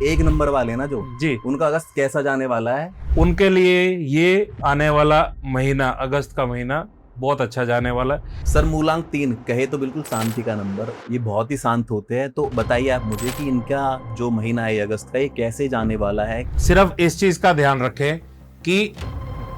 एक नंबर वाले ना जो जी, उनका अगस्त कैसा जाने वाला है? उनके लिए ये आने वाला महीना, अगस्त का महीना बहुत अच्छा जाने वाला है। सर मूलांक 3 कहे तो बिल्कुल शांति का नंबर, ये बहुत ही शांत होते हैं, तो बताइए आप मुझे कि इनका जो महीना है अगस्त का, ये कैसे जाने वाला है? सिर्फ इस चीज का ध्यान रखें कि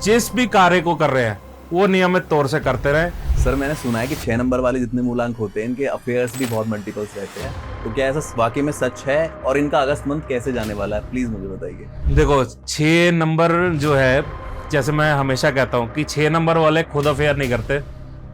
जिस भी कार्य को कर रहे हैं वो नियमित तौर से करते रहें। सर मैंने सुना है कि 6 नंबर वाले जितने मूलांक होते हैं इनके अफेयर्स भी बहुत मल्टीपल्स रहते हैं, तो क्या ऐसा वाकई में सच है? और इनका अगस्त मंथ कैसे जाने वाला है, प्लीज मुझे बताइए। देखो, 6 नंबर जो है, जैसे मैं हमेशा कहता हूँ कि 6 नंबर वाले खुद अफेयर नहीं करते,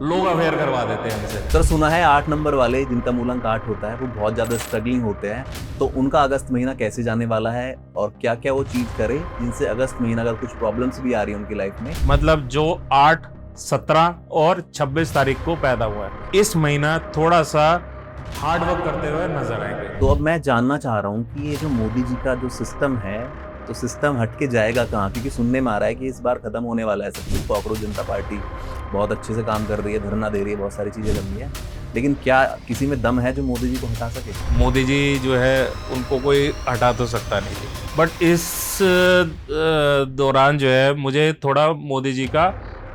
लोग अफेयर करवा देते हैं हमसे। सर सुना है 8 नंबर वाले जिनका मूलांक 8 होता है वो बहुत ज्यादा स्ट्रगलिंग होते हैं, तो उनका अगस्त महीना कैसे जाने वाला है और क्या क्या वो चीज करे जिनसे अगस्त महीना अगर कुछ प्रॉब्लम्स भी आ रही है उनकी लाइफ में? मतलब जो 8, 17 और 26 तारीख को पैदा हुआ है, इस महीना थोड़ा सा हार्ड वर्क करते हुए नजर आएंगे। तो अब मैं जानना चाह रहा हूँ कि ये जो मोदी जी का जो सिस्टम है, तो सिस्टम हटके जाएगा कहाँ? क्योंकि सुनने में आ रहा है कि इस बार खत्म होने वाला है सब कुछ। कॉकरोच जनता पार्टी बहुत अच्छे से काम कर रही है, धरना दे रही है, बहुत सारी चीजें कर रही है, लेकिन क्या किसी में दम है जो मोदी जी को हटा सके? मोदी जी जो है उनको कोई हटा तो सकता नहीं है, बट इस दौरान जो है मुझे थोड़ा मोदी जी का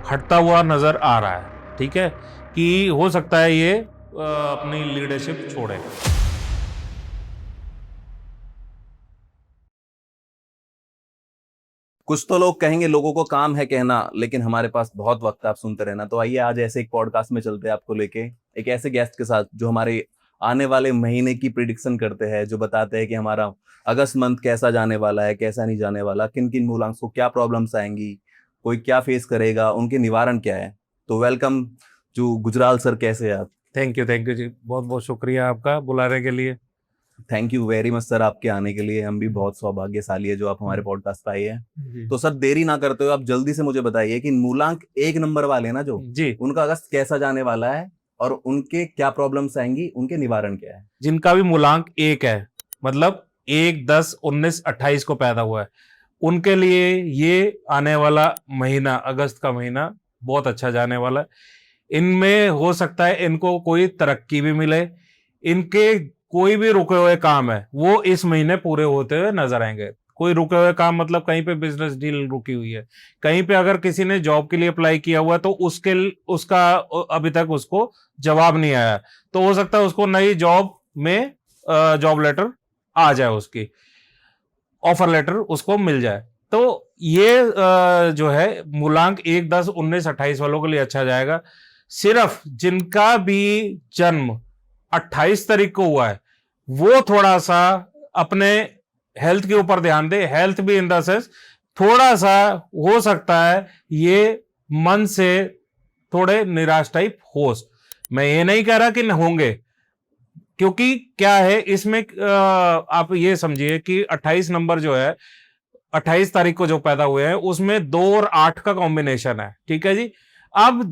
हटता हुआ नजर आ रहा है। ठीक है, कि हो सकता है ये अपनी लीडरशिप छोड़े। कुछ तो लोग कहेंगे लोगों को काम है कहना, लेकिन हमारे पास बहुत वक्त है, आप सुनते रहना। तो आइए आज ऐसे एक पॉडकास्ट में चलते हैं आपको लेके एक ऐसे गेस्ट के साथ जो हमारे आने वाले महीने की प्रिडिक्शन करते हैं, जो बताते हैं कि हमारा अगस्त मंथ कैसा जाने वाला है, कैसा नहीं जाने वाला, किन किन मूलांक को क्या प्रॉब्लम्स आएंगी, कोई क्या फेस करेगा, उनके निवारण क्या है। तो वेलकम टू गुजराल सर, कैसे हैं आप? थैंक यू जी, बहुत बहुत शुक्रिया आपका बुलाने के लिए। Thank you very much sir आपके आने के लिए, हम भी बहुत सौभाग्यशाली है जो आप हमारे पॉडकास्ट पे आए हैं। जी तो सर देरी ना करते हुए आप जल्दी से मुझे बताइए कि मूलांक 1 नंबर वाले ना जो जी, उनका अगस्त कैसा जाने वाला है और उनके क्या प्रॉब्लम्स आएंगी, उनके निवारण क्या है? जिनका भी मूलांक 1 है, मतलब 1, 10, 19, 28 को पैदा हुआ है, उनके लिए ये आने वाला महीना, अगस्त का महीना बहुत अच्छा जाने वाला है। इनमें हो सकता है इनको कोई तरक्की भी मिले, इनके कोई भी रुके हुए काम है वो इस महीने पूरे होते हुए नजर आएंगे। कोई रुके हुए काम मतलब कहीं पे बिजनेस डील रुकी हुई है, कहीं पे अगर किसी ने जॉब के लिए अप्लाई किया हुआ है तो उसका अभी तक उसको जवाब नहीं आया, तो हो सकता है उसको नई जॉब में जॉब लेटर आ जाए, उसकी ऑफर लेटर उसको मिल जाए। तो ये जो है मूलांक 1, 10, 19, 28 वालों के लिए अच्छा जाएगा। सिर्फ जिनका भी जन्म 28 तारीख को हुआ है वो थोड़ा सा अपने हेल्थ के ऊपर ध्यान दे। हेल्थ भी इन द सेंस थोड़ा सा हो सकता है ये मन से थोड़े निराश टाइप हो। मैं ये नहीं कह रहा कि न होंगे, क्योंकि क्या है इसमें आप ये समझिए कि 28 नंबर जो है, 28 तारीख को जो पैदा हुए हैं उसमें 2 और 8 का कॉम्बिनेशन है। ठीक है जी। अब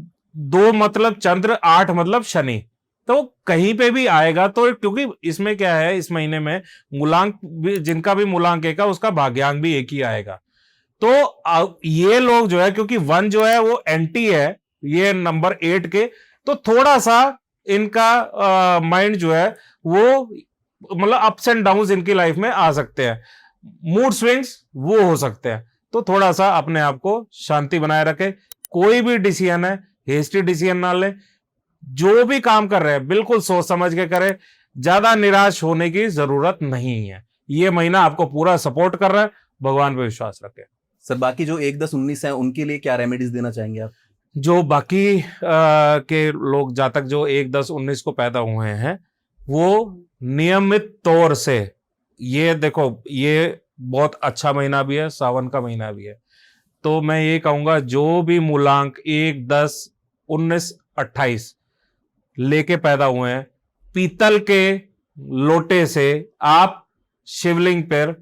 2 मतलब चंद्र, 8 मतलब शनि, तो कहीं पे भी आएगा तो, क्योंकि इसमें क्या है इस महीने में मूलांक भी, जिनका भी मूलांक एक है उसका भाग्यांक भी एक ही आएगा। तो ये लोग जो है, क्योंकि 1 जो है वो एंटी है ये नंबर 8 के, तो थोड़ा सा इनका माइंड जो है वो मतलब अप्स एंड डाउन्स इनकी लाइफ में आ सकते हैं, मूड स्विंग्स वो हो सकते हैं। तो थोड़ा सा अपने आप को शांति बनाए रखे, कोई भी डिसीजन है हेस्टी डिसीजन ना ले, जो भी काम कर रहे हैं बिल्कुल सोच समझ के करें, ज्यादा निराश होने की जरूरत नहीं है। ये महीना आपको पूरा सपोर्ट कर रहा है, भगवान पे विश्वास रखें। सर बाकी जो 1, 10, 19 है उनके लिए क्या रेमेडीज देना चाहेंगे आप? जो बाकी के लोग जातक जो 1, 10, 19 को पैदा हुए हैं वो नियमित तौर से, ये देखो ये बहुत अच्छा महीना भी है, सावन का महीना भी है, तो मैं ये कहूंगा जो भी मूलांक 1, 10, 19, 28 लेके पैदा हुए हैं, पीतल के लोटे से आप शिवलिंग पर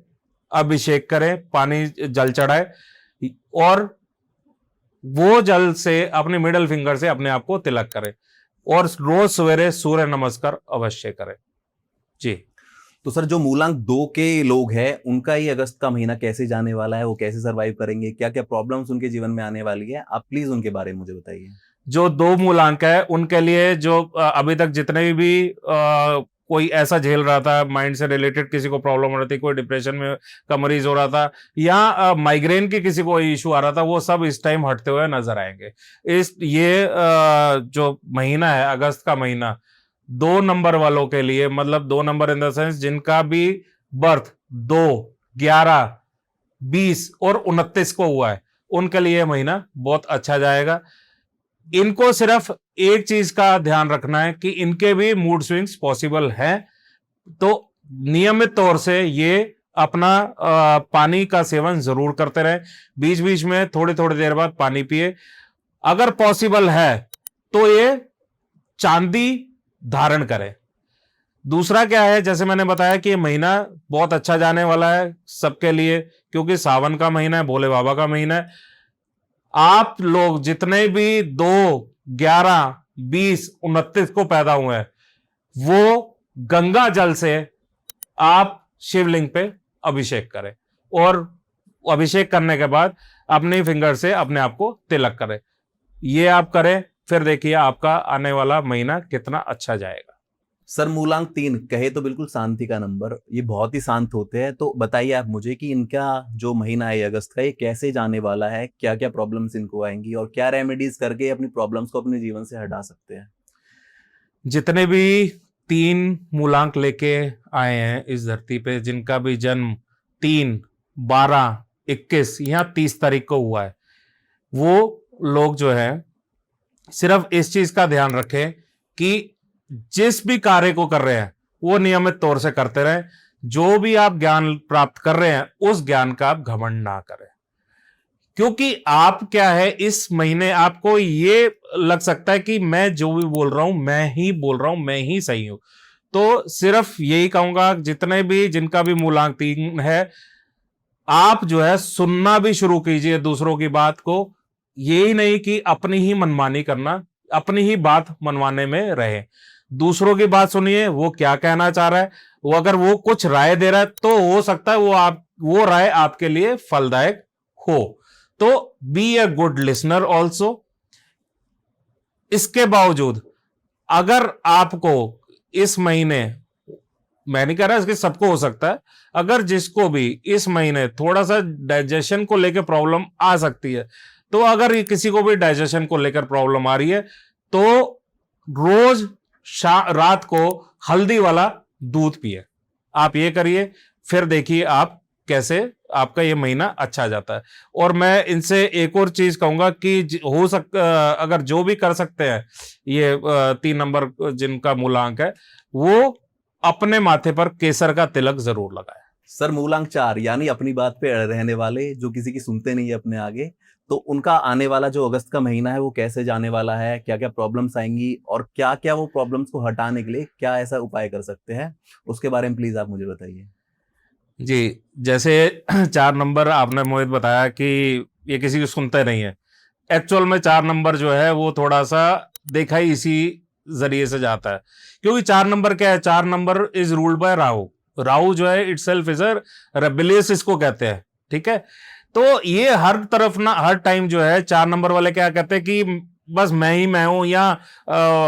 अभिषेक करें, पानी जल चढ़ाए और वो जल से अपने मिडल फिंगर से अपने आप को तिलक करें और रोज सवेरे सूर्य नमस्कार अवश्य करें जी। तो सर जो मूलांक 2 के लोग हैं उनका ये अगस्त का महीना कैसे जाने वाला है, वो कैसे सरवाइव करेंगे, क्या क्या प्रॉब्लम्स उनके जीवन में आने वाली है, आप प्लीज उनके बारे में मुझे बताइए। जो 2 मूलांक है उनके लिए जो अभी तक जितने भी कोई ऐसा झेल रहा था, माइंड से रिलेटेड किसी को प्रॉब्लम हो रही थी, कोई डिप्रेशन में का मरीज हो रहा था, या माइग्रेन की किसी को इशू आ रहा था, वो सब इस टाइम हटते हुए नजर आएंगे। ये जो महीना है अगस्त का महीना 2 नंबर वालों के लिए, मतलब 2 नंबर इन द सेंस जिनका भी बर्थ 2, 11, 20 और 29 को हुआ है, उनके लिए महीना बहुत अच्छा जाएगा। इनको सिर्फ एक चीज का ध्यान रखना है कि इनके भी मूड स्विंग्स पॉसिबल हैं, तो नियमित तौर से ये अपना पानी का सेवन जरूर करते रहे, बीच बीच में थोड़ी थोड़ी देर बाद पानी पिए। अगर पॉसिबल है तो ये चांदी धारण करें। दूसरा क्या है, जैसे मैंने बताया कि ये महीना बहुत अच्छा जाने वाला है सबके लिए, क्योंकि सावन का महीना है, भोले बाबा का महीना है। आप लोग जितने भी 2, 11, 20, 29 को पैदा हुए हैं, वो गंगा जल से आप शिवलिंग पे अभिषेक करें, और अभिषेक करने के बाद अपनी फिंगर से अपने आप को तिलक करें। ये आप करें, फिर देखिए आपका आने वाला महीना कितना अच्छा जाएगा। सर मूलांक 3 कहे तो बिल्कुल शांति का नंबर, ये बहुत ही शांत होते हैं, तो बताइए आप मुझे कि इनका जो महीना है अगस्त का, ये कैसे जाने वाला है, क्या क्या प्रॉब्लम्स इनको आएंगी और क्या रेमेडीज करके अपनी प्रॉब्लम्स को अपने जीवन से हटा सकते हैं। जितने भी 3 मूलांक लेके आए हैं इस धरती पे, जिनका भी जन्म 3, 12, 21 या 30 तारीख को हुआ है, वो लोग जो है सिर्फ इस चीज का ध्यान रखें कि जिस भी कार्य को कर रहे हैं वो नियमित तौर से करते रहें। जो भी आप ज्ञान प्राप्त कर रहे हैं उस ज्ञान का आप घमंड ना करें, क्योंकि आप क्या है, इस महीने आपको ये लग सकता है कि मैं जो भी बोल रहा हूं मैं ही बोल रहा हूं, मैं ही सही हूं। तो सिर्फ यही कहूंगा, जितने भी जिनका भी मूलांक 3 है, आप जो है सुनना भी शुरू कीजिए दूसरों की बात को। यही नहीं कि अपनी ही मनमानी करना, अपनी ही बात मनवाने में रहे। दूसरों की बात सुनिए, वो क्या कहना चाह रहा है, वो अगर वो कुछ राय दे रहा है तो हो सकता है वो राय आपके लिए फलदायक हो। तो be a good listener also. इसके बावजूद अगर आपको इस महीने, मैं नहीं कह रहा इसके सबको हो सकता है, अगर जिसको भी इस महीने थोड़ा सा डाइजेशन को लेकर प्रॉब्लम आ सकती है, तो अगर किसी को भी डाइजेशन को लेकर प्रॉब्लम आ रही है तो रोज रात को हल्दी वाला दूध पिए। आप ये करिए, फिर देखिए आप कैसे आपका ये महीना अच्छा जाता है। और मैं इनसे एक और चीज कहूंगा कि हो अगर जो भी कर सकते हैं, ये 3 नंबर जिनका मूलांक है, वो अपने माथे पर केसर का तिलक जरूर लगाए। सर मूलांक 4 यानी अपनी बात पे अड़े रहने वाले, जो किसी की सुनते नहीं है अपने आगे, तो उनका आने वाला जो अगस्त का महीना है वो कैसे जाने वाला है, क्या क्या प्रॉब्लम्स आएंगी और क्या क्या वो प्रॉब्लम्स को हटाने के लिए क्या ऐसा उपाय कर सकते हैं, उसके बारे में प्लीज आप मुझे बताइए। जी, जैसे 4 नंबर आपने मोहित बताया कि ये किसी को सुनते नहीं है। एक्चुअल में 4 नंबर जो है वो थोड़ा सा देखा ही इसी जरिए से जाता है, क्योंकि 4 नंबर क्या है, 4 number is ruled by Rahu. Rahu जो है इटसेल्फ इज अ रेबेलियस, इसको कहते हैं, ठीक है। तो ये हर तरफ ना, हर टाइम जो है 4 नंबर वाले क्या कहते हैं कि बस मैं ही मैं हूं, या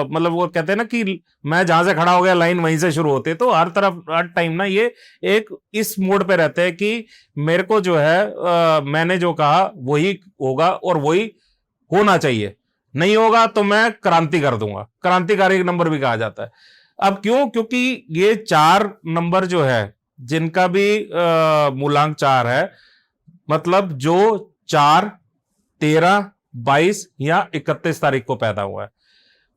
मतलब वो कहते हैं ना कि मैं जहां से खड़ा हो गया लाइन वहीं से शुरू होती है। तो हर तरफ हर टाइम ना ये एक इस मोड पे रहते हैं कि मेरे को जो है मैंने जो कहा वही होगा और वही होना चाहिए, नहीं होगा तो मैं क्रांति कर दूंगा। क्रांतिकारी नंबर भी कहा जाता है। अब क्यों? क्योंकि ये 4 नंबर जो है जिनका भी मूलांक 4 है, मतलब जो 4, 13, 22 या 31 तारीख को पैदा हुआ है,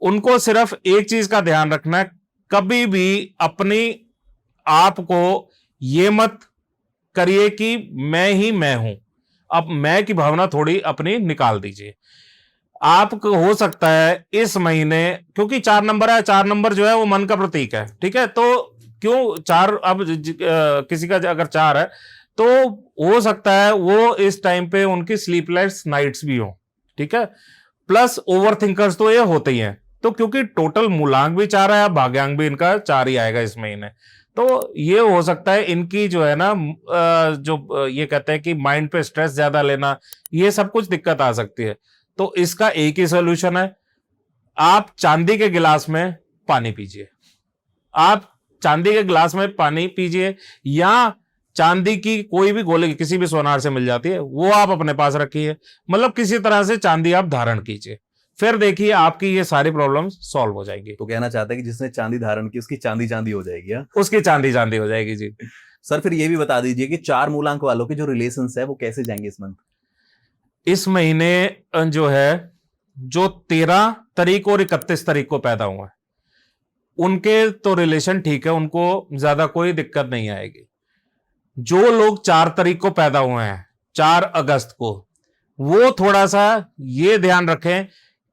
उनको सिर्फ एक चीज का ध्यान रखना है, कभी भी अपनी आप को ये मत करिए कि मैं ही मैं हूं। अब मैं की भावना थोड़ी अपनी निकाल दीजिए। आपको हो सकता है इस महीने, क्योंकि 4 नंबर है, 4 नंबर जो है वो मन का प्रतीक है, ठीक है। तो क्यों 4, अब किसी का अगर 4 है तो हो सकता है वो इस टाइम पे उनकी स्लीपलेस नाइट्स भी हो, ठीक है। प्लस ओवर थिंकर्स तो ये होते ही हैं। तो क्योंकि टोटल मूलांक भी 4 है, भाग्यांक भी इनका 4 ही आएगा इस महीने, तो ये हो सकता है इनकी जो है ना जो ये कहते हैं कि माइंड पे स्ट्रेस ज्यादा लेना, ये सब कुछ दिक्कत आ सकती है। तो इसका एक ही सोल्यूशन है, आप चांदी के गिलास में पानी पीजिए। आप चांदी के गिलास में पानी पीजिए, या चांदी की कोई भी गोली किसी भी सोनार से मिल जाती है, वो आप अपने पास रखिए। मतलब किसी तरह से चांदी आप धारण कीजिए, फिर देखिए आपकी ये सारी प्रॉब्लम सॉल्व हो जाएंगी। तो कहना चाहता है कि जिसने चांदी धारण की उसकी चांदी चांदी हो जाएगी। हाँ? उसकी चांदी चांदी हो जाएगी जी। सर फिर ये भी बता दीजिए कि 4 मूलांक वालों के जो रिलेशंस है वो कैसे जाएंगे इस मंथ? इस महीने जो है, जो 13 तारीख और 31 तारीख को पैदा हुआ है, उनके तो रिलेशन ठीक है, उनको ज्यादा कोई दिक्कत नहीं आएगी। जो लोग 4 तारीख को पैदा हुए हैं, 4 अगस्त को, वो थोड़ा सा ये ध्यान रखें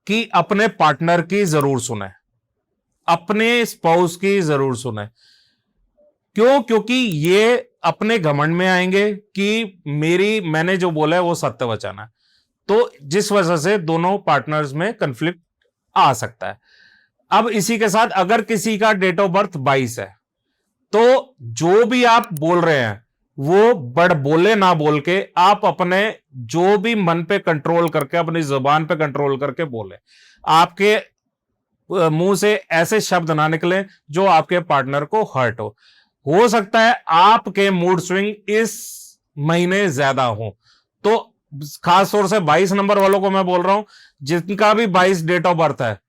कि अपने पार्टनर की जरूर सुने, अपने स्पाउस की जरूर सुने। क्यों? क्योंकि ये अपने घमंड में आएंगे कि मैंने जो बोला है वो सत्य वचन है, तो जिस वजह से दोनों पार्टनर्स में कंफ्लिक्ट आ सकता है। अब इसी के साथ अगर किसी का डेट ऑफ बर्थ 22 है, तो जो भी आप बोल रहे हैं वो बड़ बोले ना बोल के आप अपने जो भी मन पे कंट्रोल करके, अपनी जुबान पे कंट्रोल करके बोले। आपके मुंह से ऐसे शब्द ना निकले जो आपके पार्टनर को हर्ट हो सकता है आपके मूड स्विंग इस महीने ज्यादा हो। तो खास तौर से 22 नंबर वालों को मैं बोल रहा हूं, जिनका भी 22 डेट ऑफ बर्थ है,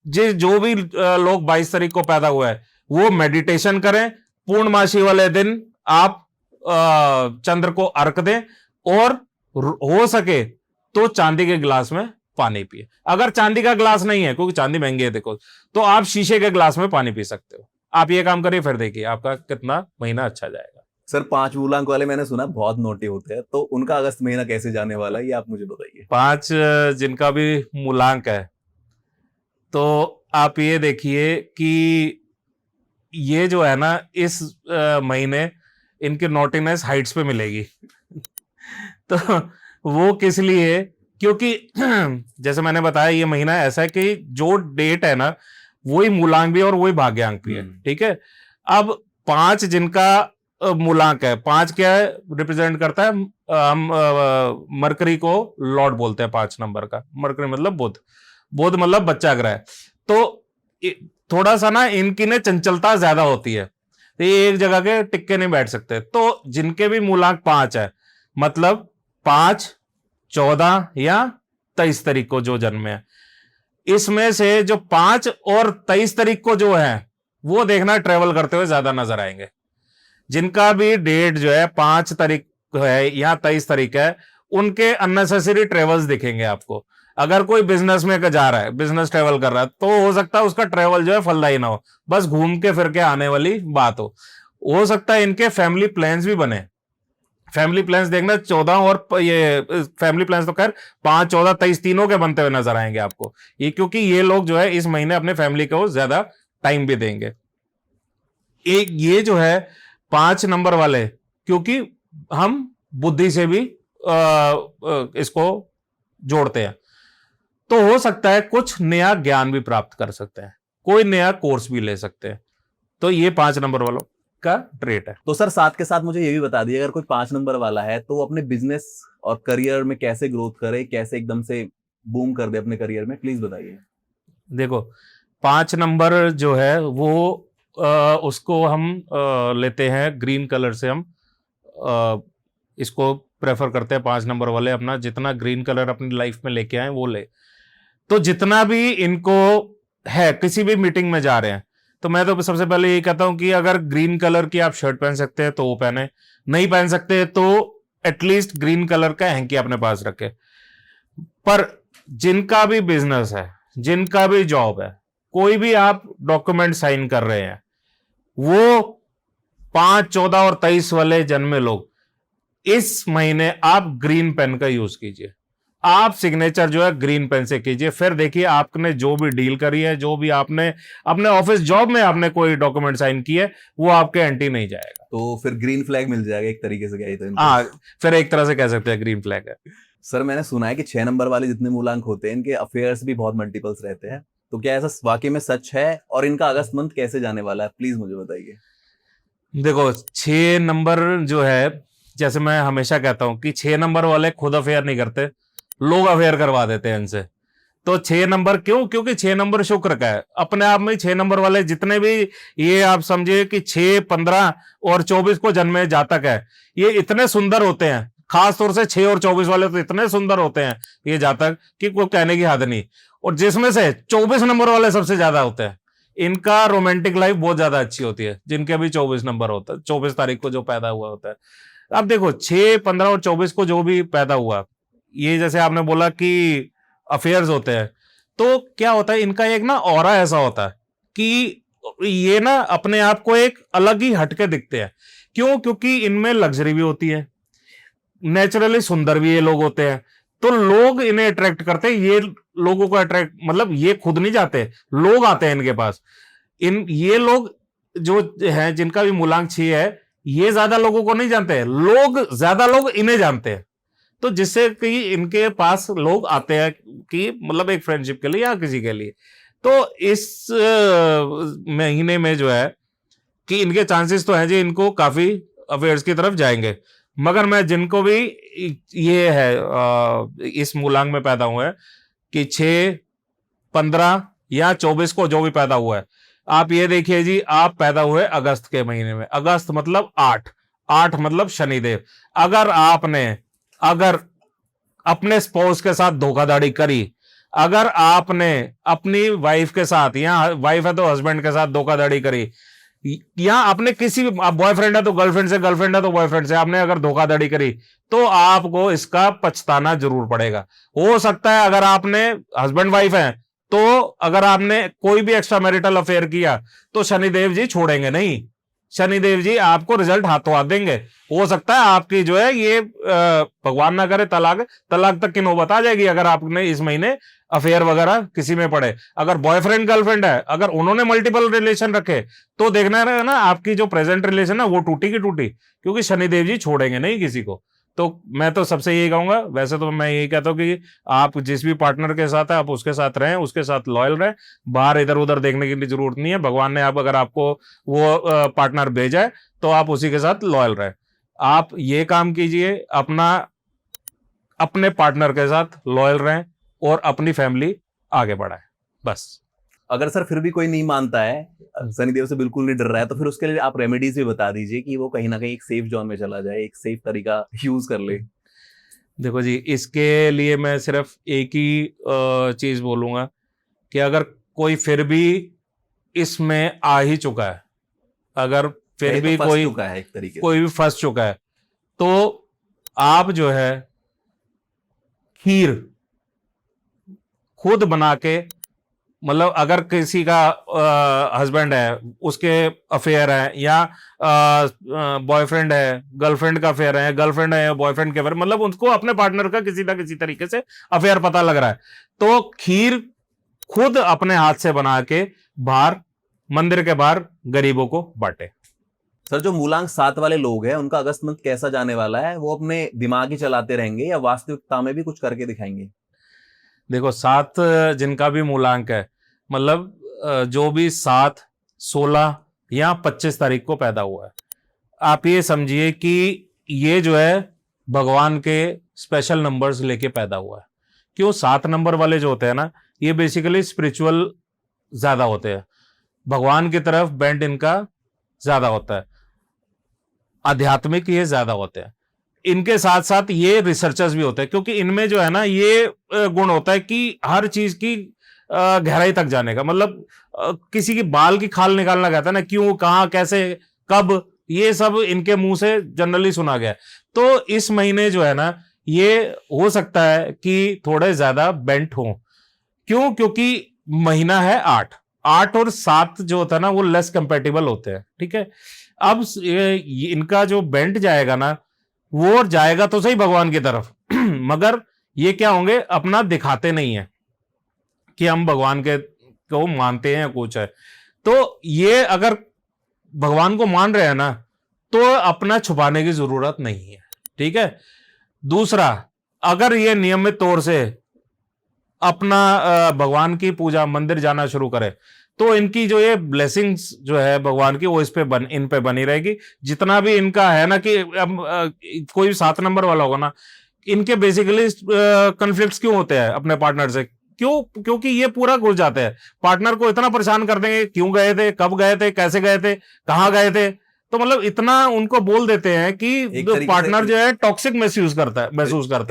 जो भी लोग 22 तारीख को पैदा हुए हैं, वो मेडिटेशन करें। पूर्णमासी वाले दिन आप चंद्र को अर्घ दें, और हो सके तो चांदी के गिलास में पानी पिए। अगर चांदी का गिलास नहीं है, क्योंकि चांदी महंगी है देखो, तो आप शीशे के गिलास में पानी पी सकते हो। आप ये काम करिए, फिर देखिए आपका कितना महीना अच्छा जाएगा। सर 5 मूलांक वाले मैंने सुना बहुत नोटी होते हैं, तो उनका अगस्त महीना कैसे जाने वाला है ये आप मुझे बताइए। 5 जिनका भी मूलांक है, तो आप ये देखिए कि ये जो है ना, इस महीने इनके नोटिनेस हाइट्स पे मिलेगी। तो वो किस लिए? क्योंकि जैसे मैंने बताया, ये महीना ऐसा है कि जो डेट है ना, वही मूलांक भी और वही भाग्यांक भी है। ठीक है। अब 5 जिनका मूलांक है, 5 क्या है, रिप्रेजेंट करता है, हम मरकरी को लॉर्ड बोलते हैं 5 नंबर का। मरकरी मतलब बुध मतलब बच्चा ग्रह। तो थोड़ा सा ना इनकी ने चंचलता ज्यादा होती है, तो ये एक जगह के टिक्के नहीं बैठ सकते। तो जिनके भी मूलांक 5 है, मतलब 5, 14 या 23 तारीख को जो जन्मे है, इसमें से जो 5 और 23 तारीख को जो है, वो देखना ट्रेवल करते हुए ज्यादा नजर आएंगे। जिनका भी डेट जो है 5 तारीख है या 23 तारीख है, उनके अननेसेसरी ट्रेवल्स दिखेंगे आपको। अगर कोई बिजनेस में जा रहा है, बिजनेस ट्रेवल कर रहा है, तो हो सकता है उसका ट्रेवल जो है फलदायी ना हो, बस घूम के फिर के आने वाली बात हो सकता है इनके फैमिली प्लान्स भी बने। फैमिली प्लान्स देखना 14 और ये फैमिली प्लान्स तो खैर 5, 14, 23 तीनों के बनते हुए नजर आएंगे आपको, ये क्योंकि ये लोग जो है इस महीने अपने फैमिली को ज्यादा टाइम भी देंगे। एक ये जो है 5 नंबर वाले, क्योंकि हम बुद्धि से भी इसको जोड़ते हैं, तो हो सकता है कुछ नया ज्ञान भी प्राप्त कर सकते हैं, कोई नया कोर्स भी ले सकते हैं। तो ये 5 नंबर वालों का ट्रेट है। तो सर साथ के साथ मुझे ये भी बता दिए, अगर कोई 5 नंबर वाला है तो वो अपने बिजनेस और करियर में कैसे ग्रोथ करे, कैसे एकदम से बूम कर दे अपने करियर में, प्लीज बताइए। देखो 5 नंबर जो है वो उसको हम लेते हैं ग्रीन कलर से, हम इसको प्रेफर करते हैं 5 नंबर वाले अपना जितना ग्रीन कलर अपनी लाइफ में लेके आए वो ले। तो जितना भी इनको है, किसी भी मीटिंग में जा रहे हैं, तो मैं तो सबसे पहले यही कहता हूं कि अगर ग्रीन कलर की आप शर्ट पहन सकते हैं तो वो पहने, नहीं पहन सकते तो एटलीस्ट ग्रीन कलर का हैंकी अपने पास रखे। पर जिनका भी बिजनेस है, जिनका भी जॉब है, कोई भी आप डॉक्यूमेंट साइन कर रहे हैं, वो 5, 14 और 23 वाले जन्मे लोग इस महीने आप ग्रीन पेन का यूज कीजिए। आप सिग्नेचर जो है ग्रीन पेन से कीजिए, फिर देखिए आपने जो भी डील करी है, जो भी आपने अपने ऑफिस जॉब में आपने कोई डॉक्यूमेंट साइन किया है, वो आपके एंटी नहीं जाएगा। तो फिर ग्रीन फ्लैग मिल जाएगा एक तरीके से, क्या तो हाँ, फिर एक तरह से कह सकते हैं ग्रीन फ्लैग है। सर मैंने सुना है कि 6 नंबर वाले जितने मूलांक होते हैं इनके अफेयर्स भी बहुत मल्टीपल्स रहते हैं, तो क्या ऐसा वाकई में सच है? और इनका अगस्त मंथ कैसे जाने वाला है, प्लीज मुझे बताइए। देखो 6 नंबर जो है, जैसे मैं हमेशा कहता हूं कि 6 नंबर वाले खुद अफेयर नहीं करते, लोग अफेयर करवा देते हैं इनसे। तो 6 नंबर क्यों? क्योंकि 6 नंबर शुक्र का है। अपने आप में 6 नंबर वाले जितने भी, ये आप समझिए कि 6, 15 और 24 को जन्मे जातक है, ये इतने सुंदर होते हैं, खास तौर से 6 और 24 वाले तो इतने सुंदर होते हैं ये जातक कि कोई कहने की हद नहीं। और जिसमें से 24 नंबर वाले सबसे ज्यादा होते हैं, इनका रोमांटिक लाइफ बहुत ज्यादा अच्छी होती है, जिनके भी 24 नंबर होता है, 24 तारीख को जो पैदा हुआ होता है। अब देखो 6, 15 और 24 को जो भी पैदा हुआ, ये जैसे आपने बोला कि अफेयर्स होते हैं, तो क्या होता है, इनका एक ना ऑरा ऐसा होता है कि ये ना अपने आप को एक अलग ही हटके दिखते हैं। क्यों? क्योंकि इनमें लग्जरी भी होती है, नेचुरली सुंदर भी ये लोग होते हैं, तो लोग इन्हें अट्रैक्ट करते हैं। ये लोगों को अट्रैक्ट, मतलब ये खुद नहीं जाते, लोग आते हैं इनके पास। ये लोग जो हैं, जिनका भी मूलांक 6 है, ये ज्यादा लोगों को नहीं जानते, ज्यादा लोग इन्हें जानते हैं। तो जिससे कि इनके पास लोग आते हैं कि मतलब एक फ्रेंडशिप के लिए या किसी के लिए। तो इस महीने में जो है कि इनके चांसेस तो हैं जी, इनको काफी अफेयर्स की तरफ जाएंगे। मगर मैं जिनको भी ये है इस मूलांक में पैदा हुए हैं कि 6, 15 या 24 को जो भी पैदा हुआ है, आप ये देखिए जी, आप पैदा हुए अगस्त के महीने में। अगस्त मतलब 8 मतलब शनिदेव। अगर अपने स्पाउस के साथ धोखाधड़ी करी, अगर आपने अपनी वाइफ के साथ, या वाइफ है तो हस्बैंड के साथ धोखाधड़ी करी, या आपने किसी भी, बॉयफ्रेंड है तो गर्लफ्रेंड से, गर्लफ्रेंड है तो बॉयफ्रेंड से आपने अगर धोखाधड़ी करी, तो आपको इसका पछताना जरूर पड़ेगा। हो सकता है अगर आपने हस्बैंड वाइफ है, तो अगर आपने कोई भी एक्स्ट्रा मैरिटल अफेयर किया, तो शनिदेव जी छोड़ेंगे नहीं, शनिदेव जी आपको रिजल्ट हाथों हाथ देंगे। हो सकता है आपकी जो है ये भगवान ना करे तलाक तक की नौबत आ जाएगी, अगर आपने इस महीने अफेयर वगैरह किसी में पड़े। अगर बॉयफ्रेंड गर्लफ्रेंड है, अगर उन्होंने मल्टीपल रिलेशन रखे, तो देखना है ना आपकी जो प्रेजेंट रिलेशन है वो टूटी की टूटी, क्योंकि शनिदेव जी छोड़ेंगे नहीं किसी को। तो मैं तो सबसे यही कहूंगा, वैसे तो मैं यही कहता हूं कि आप जिस भी पार्टनर के साथ है, आप उसके साथ रहें, उसके साथ लॉयल रहें, बाहर इधर उधर देखने की जरूरत नहीं है। भगवान ने अगर आपको वो पार्टनर भेजा है, तो आप उसी के साथ लॉयल रहें। आप ये काम कीजिए, अपने पार्टनर के साथ लॉयल रहें और अपनी फैमिली आगे बढ़ाएं, बस। अगर सर फिर भी कोई नहीं मानता है, शनिदेव से बिल्कुल नहीं डर रहा है, तो फिर उसके लिए आप रेमेडीज भी बता दीजिए कि वो कहीं ना कहीं एक सेफ जोन में चला जाए, एक सेफ तरीका यूज कर ले। देखो जी, इसके लिए मैं सिर्फ एक ही चीज बोलूंगा कि अगर कोई फिर भी इसमें आ ही चुका है, अगर फिर भी कोई चुका है, एक तरीके से कोई भी फंस चुका है, तो आप जो है खीर खुद बना के, मतलब अगर किसी का हस्बैंड है, उसके अफेयर है, या बॉयफ्रेंड है, गर्लफ्रेंड का अफेयर है, गर्लफ्रेंड है बॉयफ्रेंड के अफेयर, मतलब उनको अपने पार्टनर का किसी ना किसी तरीके से अफेयर पता लग रहा है, तो खीर खुद अपने हाथ से बना के बाहर, मंदिर के बाहर गरीबों को बांटे। सर जो मूलांक 7 वाले लोग हैं, उनका अगस्त मंथ कैसा जाने वाला है? वो अपने दिमाग ही चलाते रहेंगे या वास्तविकता में भी कुछ करके दिखाएंगे? देखो 7 जिनका भी मूलांक है, मतलब जो भी 7, 16 या 25 तारीख को पैदा हुआ है, आप ये समझिए कि ये जो है भगवान के स्पेशल नंबर्स लेके पैदा हुआ है। क्यों? 7 नंबर वाले जो होते हैं ना, ये बेसिकली स्पिरिचुअल ज्यादा होते हैं, भगवान की तरफ बेंड इनका ज्यादा होता है, आध्यात्मिक ये ज्यादा होते हैं। इनके साथ साथ ये रिसर्चर्स भी होते हैं, क्योंकि इनमें जो है ना ये गुण होता है कि हर चीज की गहराई तक जाने का, मतलब किसी की बाल की खाल निकालना कहता है ना, क्यों, कहां, कैसे, कब, ये सब इनके मुंह से जनरली सुना गया है। तो इस महीने जो है ना, ये हो सकता है कि थोड़े ज्यादा बेंट हो। क्यों? क्योंकि महीना है 8 और 7 जो होता है ना, वो लेस कंपेटेबल होते हैं, ठीक है। अब इनका जो बेंट जाएगा ना, वो जाएगा तो सही भगवान की तरफ मगर ये क्या होंगे, अपना दिखाते नहीं है कि हम भगवान के को मानते हैं, कुछ है। तो ये अगर भगवान को मान रहे हैं ना, तो अपना छुपाने की जरूरत नहीं है, ठीक है। दूसरा, अगर ये नियमित तौर से अपना भगवान की पूजा, मंदिर जाना शुरू करे, तो इनकी जो ये ब्लेसिंग्स जो है भगवान की, वो इन पे बनी रहेगी। जितना भी इनका है ना कि कोई भी 7 नंबर वाला होगा ना, इनके बेसिकली कन्फ्लिक्ट्स क्यों होते हैं अपने पार्टनर से, क्यों? क्योंकि ये पूरा घुस जाते हैं, पार्टनर को इतना परेशान कर देंगे, क्यों गए थे, कब गए थे, कैसे गए थे, कहाँ गए थे, तो मतलब इतना उनको बोल देते हैं कि एक तरीके पार्टनर से जो है टॉक्सिक महसूस करता है।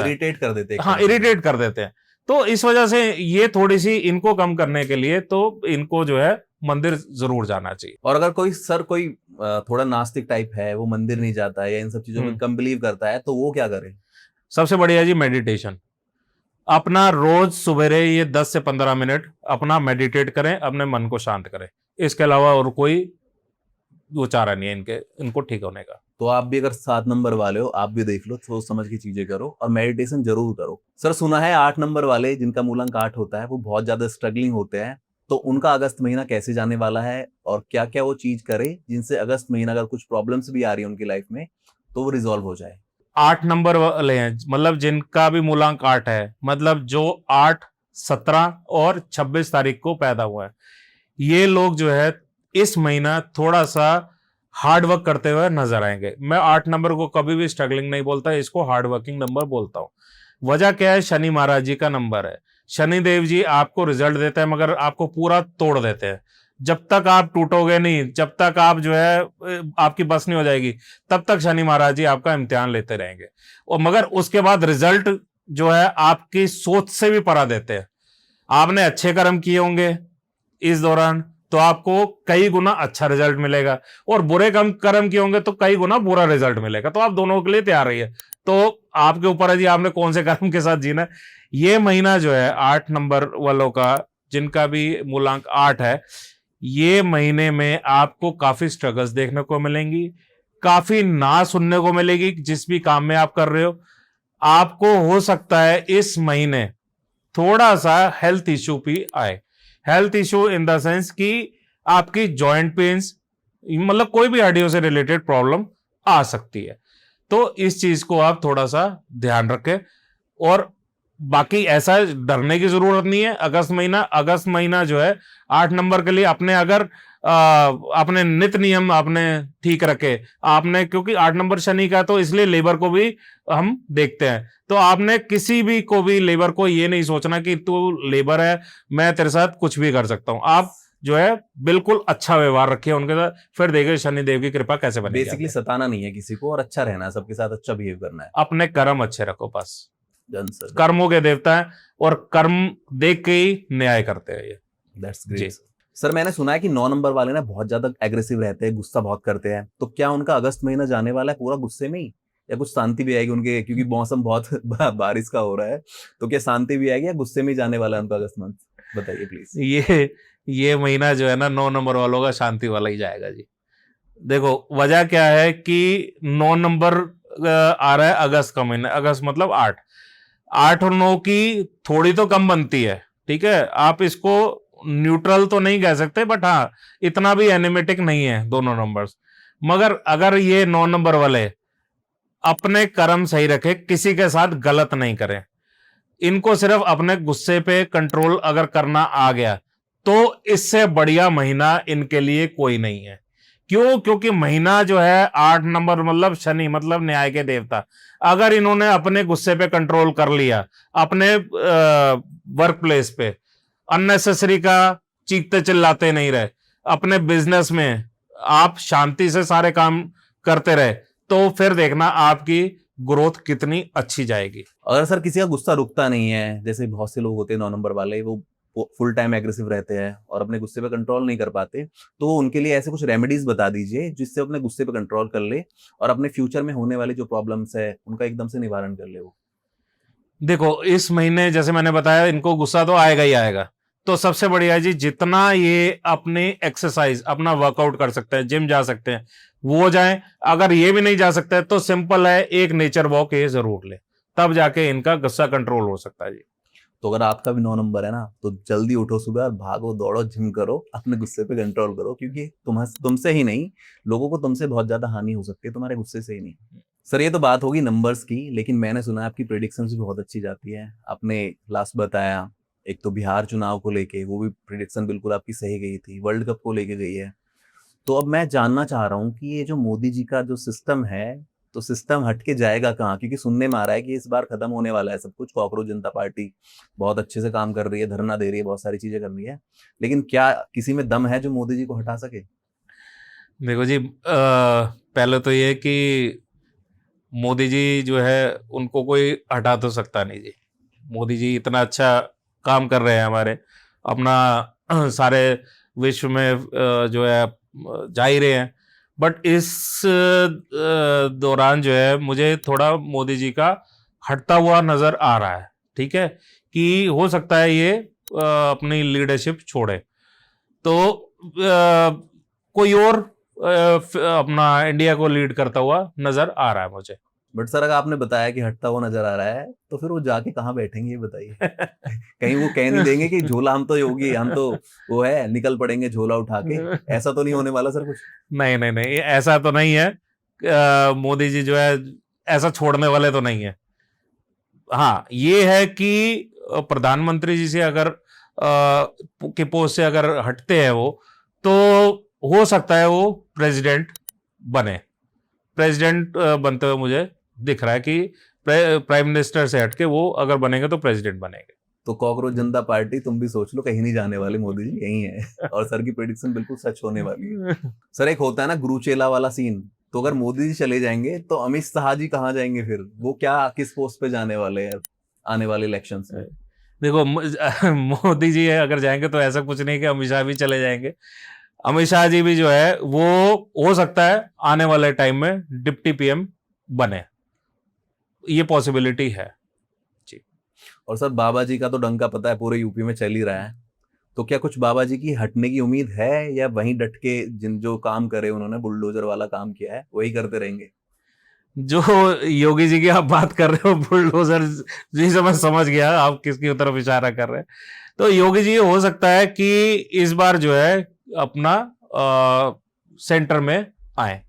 इरिटेट कर देते हैं एक हाँ, तरह से। इरिटेट कर देते हैं। तो इस वजह से ये थोड़ी सी इनको कम करने के लिए तो इनको जो है मंदिर जरूर जाना चाहिए। और अगर कोई थोड़ा नास्तिक टाइप है, वो मंदिर नहीं जाता है या इन सब चीजों में कम बिलीव करता है, तो वो क्या करे? सबसे बढ़िया जी मेडिटेशन। अपना रोज सवेरे ये 10 से 15 मिनट अपना मेडिटेट करें, अपने मन को शांत करें। इसके अलावा और कोई वो चारा नहीं है इनको ठीक होने का। तो आप भी अगर 7 नंबर वाले हो, आप भी देख लो, सोच समझ के चीजें करो और मेडिटेशन जरूर करो। सर, सुना है 8 नंबर वाले जिनका मूलांक 8 होता है वो बहुत ज्यादा स्ट्रगलिंग होते हैं, तो उनका अगस्त महीना कैसे जाने वाला है और क्या क्या वो चीज करे जिनसे अगस्त महीना अगर कुछ प्रॉब्लम्स भी आ रही है उनकी लाइफ में तो वो रिजॉल्व हो जाए? 8 नंबर वाले हैं, मतलब जिनका भी मूलांक 8 है, मतलब जो 8, 17 और 26 तारीख को पैदा हुआ है, ये लोग जो है इस महीना थोड़ा सा हार्ड वर्क करते हुए नजर आएंगे। मैं 8 नंबर को कभी भी स्ट्रगलिंग नहीं बोलता, इसको हार्ड वर्किंग नंबर बोलता हूं। वजह क्या है? शनि महाराज जी का नंबर है। शनि देव जी आपको रिजल्ट देते हैं मगर आपको पूरा तोड़ देते हैं। जब तक आप टूटोगे नहीं, जब तक आप जो है आपकी बस नहीं हो जाएगी, तब तक शनि महाराज जी आपका इम्तिहान लेते रहेंगे। और मगर उसके बाद रिजल्ट जो है आपकी सोच से भी परा देते हैं। आपने अच्छे कर्म किए होंगे इस दौरान तो आपको कई गुना अच्छा रिजल्ट मिलेगा, और बुरे कर्म किए होंगे तो कई गुना बुरा रिजल्ट मिलेगा। तो आप दोनों के लिए तैयार रहिए। तो आपके ऊपर है जी, आपने कौन से कर्म के साथ जीना है। ये महीना जो है 8 नंबर वालों का, जिनका भी मूलांक 8 है, ये महीने में आपको काफी स्ट्रगल्स देखने को मिलेंगी, काफी ना सुनने को मिलेगी जिस भी काम में आप कर रहे हो। आपको हो सकता है इस महीने थोड़ा सा हेल्थ इश्यू भी आए। Health issue in the sense कि आपकी जॉइंट पेन्स, मतलब कोई भी हड्डियों से रिलेटेड प्रॉब्लम आ सकती है। तो इस चीज को आप थोड़ा सा ध्यान रखें। और बाकी ऐसा डरने की जरूरत नहीं है। अगस्त महीना जो है 8 नंबर के लिए अपने अगर अपने नित नियम आपने ठीक रखे आपने, क्योंकि 8 नंबर शनि का, तो इसलिए लेबर को भी हम देखते हैं। तो आपने किसी भी को भी लेबर को ये नहीं सोचना कि तू लेबर है, मैं तेरे साथ कुछ भी कर सकता हूं। आप जो है बिल्कुल अच्छा व्यवहार रखिए उनके साथ, फिर देखिए शनि देव की कृपा कैसे बनेगी। बेसिकली सताना नहीं है किसी को और अच्छा रहना है, सबके साथ अच्छा बिहेव करना है। अपने कर्म अच्छे रखो बस। सर, कर्मों के देवता है और कर्म देख के ही न्याय करते हैं ये। That's great. सर, मैंने सुना है कि 9 नंबर वाले ना बहुत ज्यादा एग्रेसिव रहते हैं, गुस्सा बहुत करते हैं, तो क्या उनका अगस्त महीना जाने वाला है पूरा गुस्से में ही, या कुछ शांति भी आएगी उनके, क्योंकि मौसम बहुत बारिश का हो रहा है, तो क्या शांति भी आएगी या गुस्से में ही जाने वाला है उनका अगस्त मंथ? बताइए प्लीज। ये महीना जो है ना 9 नंबर वालों का शांति वाला ही जाएगा जी। देखो वजह क्या है कि 9 नंबर आ रहा है अगस्त का महीना। अगस्त मतलब 8 और 9 की थोड़ी तो कम बनती है, ठीक है। आप इसको न्यूट्रल तो नहीं कह सकते, बट हाँ इतना भी एनिमेटिक नहीं है दोनों नंबर्स। मगर अगर ये 9 नंबर वाले अपने कर्म सही रखे, किसी के साथ गलत नहीं करें, इनको सिर्फ अपने गुस्से पे कंट्रोल अगर करना आ गया, तो इससे बढ़िया महीना इनके लिए कोई नहीं है। क्यों? क्योंकि महीना जो है 8 नंबर मतलब शनि, मतलब न्याय के देवता, अगर इन्होंने अपने गुस्से पे कंट्रोल कर लिया, अपने वर्क प्लेस पे अननेसेसरी का चीखते चिल्लाते नहीं रहे, अपने बिजनेस में आप शांति से सारे काम करते रहे, तो फिर देखना आपकी ग्रोथ कितनी अच्छी जाएगी। अगर सर किसी का गुस्सा रुकता नहीं है, जैसे बहुत से लोग होते हैं 9 नंबर वाले, वो फुल टाइम एग्रेसिव रहते हैं और अपने गुस्से पे कंट्रोल नहीं कर पाते, तो उनके लिए ऐसे कुछ रेमेडीज बता दीजिए जिससे अपने गुस्से पे कंट्रोल कर ले और अपने फ्यूचर में होने वाली जो प्रॉब्लम्स है उनका एकदम से निवारण कर ले वो। देखो इस महीने जैसे मैंने बताया इनको गुस्सा तो आएगा ही आएगा, तो सबसे बढ़िया जी जितना ये अपनी एक्सरसाइज, अपना वर्कआउट कर सकते हैं, जिम जा सकते हैं वो जाएं। अगर ये भी नहीं जा सकते तो सिंपल है, एक नेचर वॉक ये जरूर ले, तब जाके इनका गुस्सा कंट्रोल हो सकता है जी। तो अगर आपका भी 9 नंबर है ना, तो जल्दी उठो सुबह और भागो दौड़ो, जिम करो, अपने गुस्से पे कंट्रोल करो, क्योंकि तुमसे ही नहीं, लोगों को तुमसे बहुत ज्यादा हानि हो सकती है, तुम्हारे गुस्से से ही नहीं। सर, ये तो बात होगी नंबर्स की, लेकिन मैंने सुना आपकी प्रेडिक्शंस भी बहुत अच्छी जाती है। आपने लास्ट बताया एक तो बिहार चुनाव को लेके, वो भी प्रेडिक्शन बिल्कुल आपकी सही गई थी, वर्ल्ड कप को लेके गई है। तो अब मैं जानना चाह रहा हूँ कि ये जो मोदी जी का जो सिस्टम है, तो सिस्टम हट के जाएगा कहाँ? क्योंकि सुनने में आ रहा है कि इस बार खत्म होने वाला है सब कुछ। कॉकरोच जनता पार्टी बहुत अच्छे से काम कर रही है, धरना दे रही है, बहुत सारी चीजें कर रही है, लेकिन क्या किसी में दम है जो मोदी जी को हटा सके? देखो जी, पहले तो ये कि मोदी जी जो है उनको कोई हटा तो सकता नहीं जी। मोदी जी इतना अच्छा काम कर रहे हैं हमारे, अपना सारे विश्व में जो है जा ही रहे हैं। बट इस दौरान जो है मुझे थोड़ा मोदी जी का हटता हुआ नजर आ रहा है। ठीक है, कि हो सकता है ये अपनी लीडरशिप छोड़े, तो कोई और अपना इंडिया को लीड करता हुआ नजर आ रहा है मुझे। बट सर, अगर आपने बताया कि हटता हुआ नजर आ रहा है, तो फिर वो जाके कहाँ बैठेंगे ये बताइए? कहीं वो कह नहीं देंगे कि झोला हम तो योगी, हम तो वो है, निकल पड़ेंगे झोला उठा के? ऐसा तो नहीं होने वाला सर कुछ? नहीं नहीं नहीं, ऐसा तो नहीं है। मोदी जी जो है ऐसा छोड़ने वाले तो नहीं है। हाँ, ये है कि प्रधानमंत्री जी से अगर के पोस्ट से अगर हटते हैं वो, तो हो सकता है वो प्रेसिडेंट बने। प्रेसिडेंट बनते हुए मुझे दिख रहा है कि प्राइम मिनिस्टर से हटके वो अगर बनेंगे तो प्रेसिडेंट बनेंगे। तो कॉकरोच जनता पार्टी, तुम भी सोच लो, कहीं नहीं जाने वाले मोदी जी, यही है। और सर की प्रेडिक्शन बिल्कुल सच होने वाली है। सर, एक होता है ना गुरु चेला वाला सीन, तो अगर मोदी जी चले जाएंगे तो अमित शाह जी कहाँ जाएंगे फिर? वो क्या किस पोस्ट पे जाने वाले हैं आने वाले इलेक्शंस में? देखो, मोदी जी अगर जाएंगे तो ऐसा कुछ नहीं कि अमित शाह भी चले जाएंगे। अमित शाह जी भी जो है वो हो सकता है आने वाले टाइम में डिप्टी पीएम बने, ये पॉसिबिलिटी है जी। और सर, बाबा जी का तो डंका पता है पूरे यूपी में चल ही रहा है, तो क्या कुछ बाबा जी की हटने की उम्मीद है, या वहीं डट के जिन जो काम करे उन्होंने बुलडोजर वाला काम किया है वही करते रहेंगे? जो योगी जी की आप बात कर रहे हो बुलडोजर जी, से मैं समझ गया आप किसकी तरफ इशारा कर रहे हैं। तो योगी जी हो सकता है कि इस बार जो है अपना सेंटर में आए।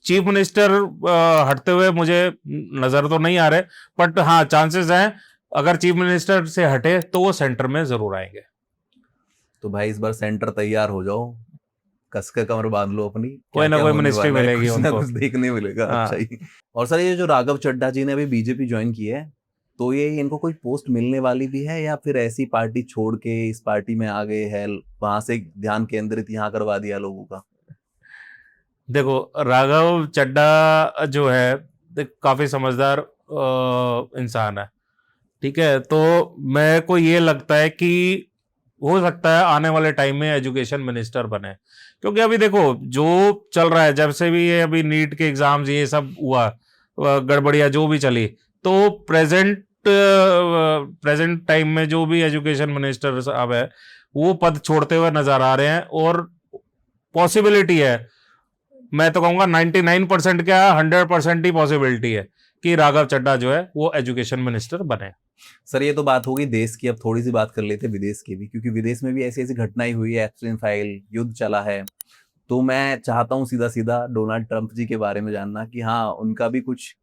चीफ मिनिस्टर हटते हुए मुझे नजर तो नहीं आ रहे, बट हाँ चांसेस हैं अगर चीफ मिनिस्टर से हटे तो वो सेंटर में जरूर आएंगे। तो भाई इस बार सेंटर तैयार हो जाओ, कस के कमर बांध लो अपनी, कोई ना क्या कोई होने मिनिस्ट्री वाला है, मिलेगी कुछ ना उनको। कुछ देखने मिलेगा। हाँ। अच्छा ही। और सर, ये जो राघव चड्ढा जी ने अभी बीजेपी ज्वाइन की है, तो ये इनको कोई पोस्ट मिलने वाली भी है, या फिर ऐसी पार्टी छोड़ के इस पार्टी में आ गए हैं, वहां से ध्यान केंद्रित यहाँ करवा दिया लोगों का? देखो, राघव चड्ढा जो है काफी समझदार इंसान है। ठीक है, तो मेरे को ये लगता है कि हो सकता है आने वाले टाइम में एजुकेशन मिनिस्टर बने, क्योंकि अभी देखो जो चल रहा है, जब से भी ये अभी नीट के एग्जाम्स ये सब हुआ, गड़बड़ियां जो भी चली, तो प्रेजेंट टाइम में जो भी एजुकेशन मिनिस्टर साहब है वो पद छोड़ते हुए नजर आ रहे हैं। और पॉसिबिलिटी है, मैं तो कहूंगा 99% क्या 100% ही पॉसिबिलिटी है कि राघव चड्ढा जो है वो एजुकेशन मिनिस्टर बने। सर, ये तो बात हो गई देश की, अब थोड़ी सी बात कर लेते हैं विदेश की भी, क्योंकि विदेश में भी ऐसी ऐसी घटनाएं हुई है, एप्स्टीन फाइल, युद्ध चला है। तो मैं चाहता हूं सीधा सीधा डोनाल्ड ट्रंप जी के बारे में जानना कि हाँ, उनका भी कुछ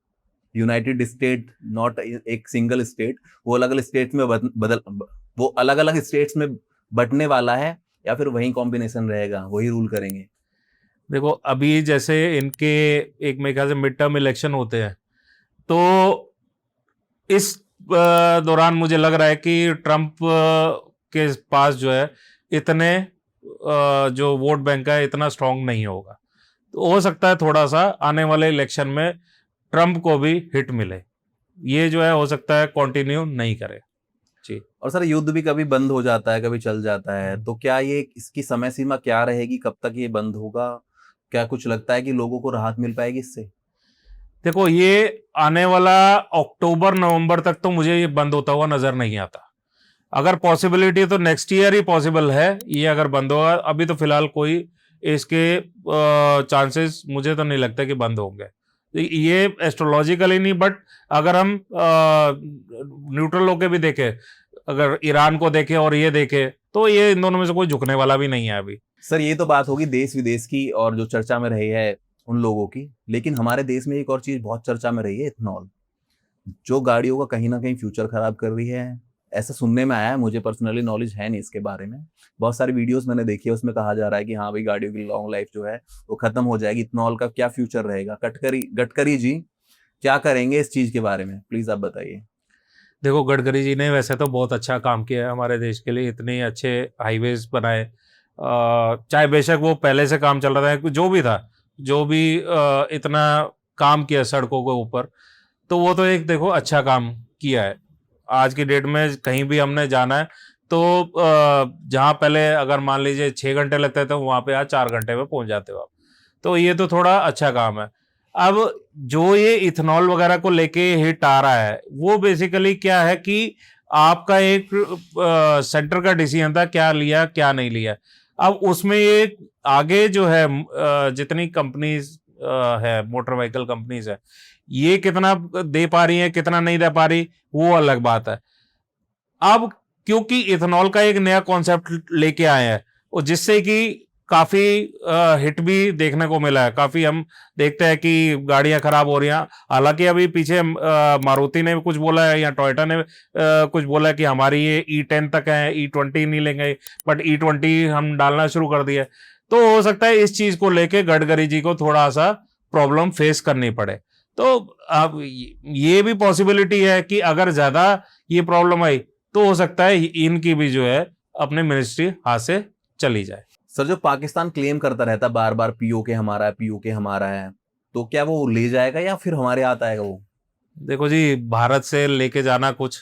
यूनाइटेड स्टेट, नॉट एक सिंगल स्टेट, वो अलग अलग स्टेट में वो अलग अलग स्टेट्स में बंटने वाला है, या फिर वही कॉम्बिनेशन रहेगा, वही रूल करेंगे? देखो, अभी जैसे इनके एक मेरे ख्याल से मिड टर्म इलेक्शन होते हैं, तो इस दौरान मुझे लग रहा है कि ट्रंप के पास जो है इतने जो वोट बैंक है इतना स्ट्रांग नहीं होगा। तो हो सकता है थोड़ा सा आने वाले इलेक्शन में ट्रंप को भी हिट मिले, ये जो है हो सकता है कंटिन्यू नहीं करे जी। और सर, युद्ध भी कभी बंद हो जाता है, कभी चल जाता है, तो क्या ये इसकी समय सीमा क्या रहेगी, कब तक ये बंद होगा? क्या कुछ लगता है कि लोगों को राहत मिल पाएगी इससे? देखो, ये आने वाला अक्टूबर नवंबर तक तो मुझे ये बंद होता हुआ नजर नहीं आता। अगर पॉसिबिलिटी तो नेक्स्ट ईयर ही पॉसिबल है ये अगर बंद होगा। अभी तो फिलहाल कोई इसके चांसेस मुझे तो नहीं लगता कि बंद होंगे। ये एस्ट्रोलॉजिकली नहीं, बट अगर हम न्यूट्रल होके भी देखें, अगर ईरान को देखें और ये देखें, तो ये इन दोनों में से कोई झुकने वाला भी नहीं है अभी। सर, ये तो बात होगी देश विदेश की और जो चर्चा में रही है उन लोगों की, लेकिन हमारे देश में एक और चीज बहुत चर्चा में रही है, इथेनॉल, जो गाड़ियों का कहीं ना कहीं फ्यूचर खराब कर रही है। ऐसा सुनने में आया है, मुझे पर्सनली नॉलेज है नहीं इसके बारे में। बहुत सारी वीडियोस मैंने देखी है, उसमें कहा जा रहा है कि हाँ भाई गाड़ियों की लॉन्ग लाइफ जो है वो खत्म हो जाएगी, इथेनॉल का क्या फ्यूचर रहेगा। गडकरी जी क्या करेंगे इस चीज के बारे में, प्लीज आप बताइए। देखो, गडकरी जी ने वैसे तो बहुत अच्छा काम किया है हमारे देश के लिए, इतने अच्छे हाईवेज बनाए। चाहे बेशक वो पहले से काम चल रहा था, जो भी था, जो भी इतना काम किया सड़कों के ऊपर, तो वो तो एक देखो अच्छा काम किया है। आज की डेट में कहीं भी हमने जाना है तो जहाँ पहले अगर मान लीजिए 6 घंटे लगते थे, वहाँ पे आज 4 घंटे में पहुंच जाते हो आप। तो ये तो थोड़ा अच्छा काम है। अब जो ये इथेनॉल वगैरह को लेके हिट आ रहा है, वो बेसिकली क्या है कि आपका एक सेंटर का डिसीजन था, क्या लिया क्या नहीं लिया। अब उसमें ये आगे जो है जितनी कंपनीज है, मोटर व्हीकल कंपनीज है, ये कितना दे पा रही है कितना नहीं दे पा रही, वो अलग बात है। अब क्योंकि इथेनॉल का एक नया कॉन्सेप्ट लेके आए हैं, और जिससे कि काफी हिट भी देखने को मिला है। काफी हम देखते हैं कि गाड़ियां खराब हो रही हैं। हालांकि अभी पीछे मारुति ने भी कुछ बोला है या टोयोटा ने कुछ बोला है कि हमारी ये E10 तक है, E20 नहीं लेंगे, बट E20 हम डालना शुरू कर दिया। तो हो सकता है इस चीज को लेके गडकरी जी को थोड़ा सा प्रॉब्लम फेस करनी पड़े। तो अब ये भी पॉसिबिलिटी है कि अगर ज्यादा ये प्रॉब्लम आई तो हो सकता है इनकी भी जो है अपने मिनिस्ट्री हाथ से चली जाए। सर जो पाकिस्तान क्लेम करता रहता है बार बार पीओके हमारा है, पीओके हमारा है, तो क्या वो ले जाएगा या फिर हमारे हाथ आएगा वो? देखो जी, भारत से लेके जाना कुछ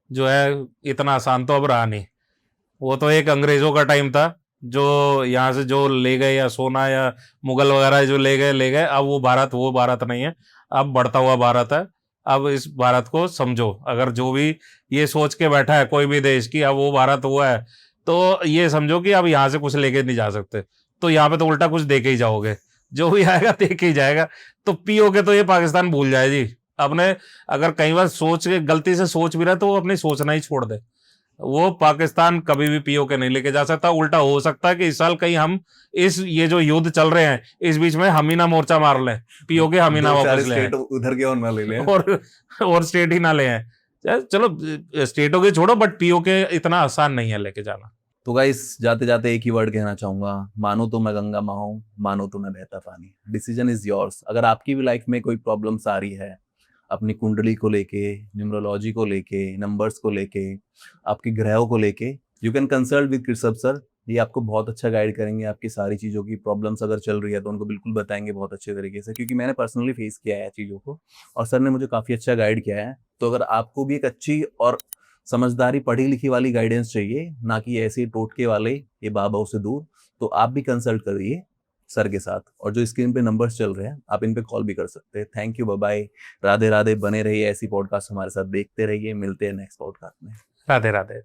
जो है इतना आसान तो अब रहा नहीं। वो तो एक अंग्रेजों का टाइम था, जो यहाँ से जो ले गए, या सोना या मुगल वगैरह जो ले गए। अब वो भारत नहीं है, अब बढ़ता हुआ भारत है। अब इस भारत को समझो, अगर जो भी ये सोच के बैठा है कोई भी देश की अब वो भारत हुआ है, तो ये समझो कि अब यहाँ से कुछ लेके नहीं जा सकते। तो यहाँ पे तो उल्टा कुछ दे के ही जाओगे, जो भी आएगा दे के ही जाएगा। तो पीओके तो ये पाकिस्तान भूल जाए जी। अपने अगर कई बार सोच के गलती से सोच भी रहा है तो वो अपनी सोचना ही छोड़ दे। वो पाकिस्तान कभी भी पीओके नहीं लेके जा सकता। उल्टा हो सकता है कि इस साल कहीं हम ये जो युद्ध चल रहे हैं इस बीच में हम ही ना मोर्चा मार लें, पीओके हम ही ना वापस ले आएं। उधर के और ना ले लें और स्टेट ही ना ले आए। चलो स्टेटों के छोड़ो, बट पीओके इतना आसान नहीं है लेके जाना। तो गाइस जाते जाते एक ही वर्ड कहना चाहूंगा, मानो तो मैं गंगा माँ हूं, मानो तो मैं बहता पानी। Decision is yours. अगर आपकी भी लाइफ में कोई प्रॉब्लम्स आ रही है अपनी कुंडली को लेके, न्यूमरोलॉजी को लेके, नंबर्स को लेके, आपके ग्रहों को लेके, you can consult with Krishabh sir. ये आपको बहुत अच्छा गाइड करेंगे। आपकी सारी चीज़ों की प्रॉब्लम्स अगर चल रही है तो उनको बिल्कुल बताएंगे बहुत अच्छे तरीके से, क्योंकि मैंने पर्सनली फेस किया है चीज़ों को और सर ने मुझे काफ़ी अच्छा गाइड किया है। तो अगर आपको भी एक अच्छी और समझदारी पढ़ी लिखी वाली गाइडेंस चाहिए, ना कि ऐसे टोटके वाले ये बाबाओं से दूर, तो आप भी कंसल्ट करिए सर के साथ। और जो स्क्रीन पे नंबर्स चल रहे हैं आप इन पे कॉल भी कर सकते हैं। Thank you, bye bye, Radhe Radhe. बने रहिए ऐसी पॉडकास्ट हमारे साथ देखते रहिए। मिलते हैं नेक्स्ट पॉडकास्ट में। राधे राधे।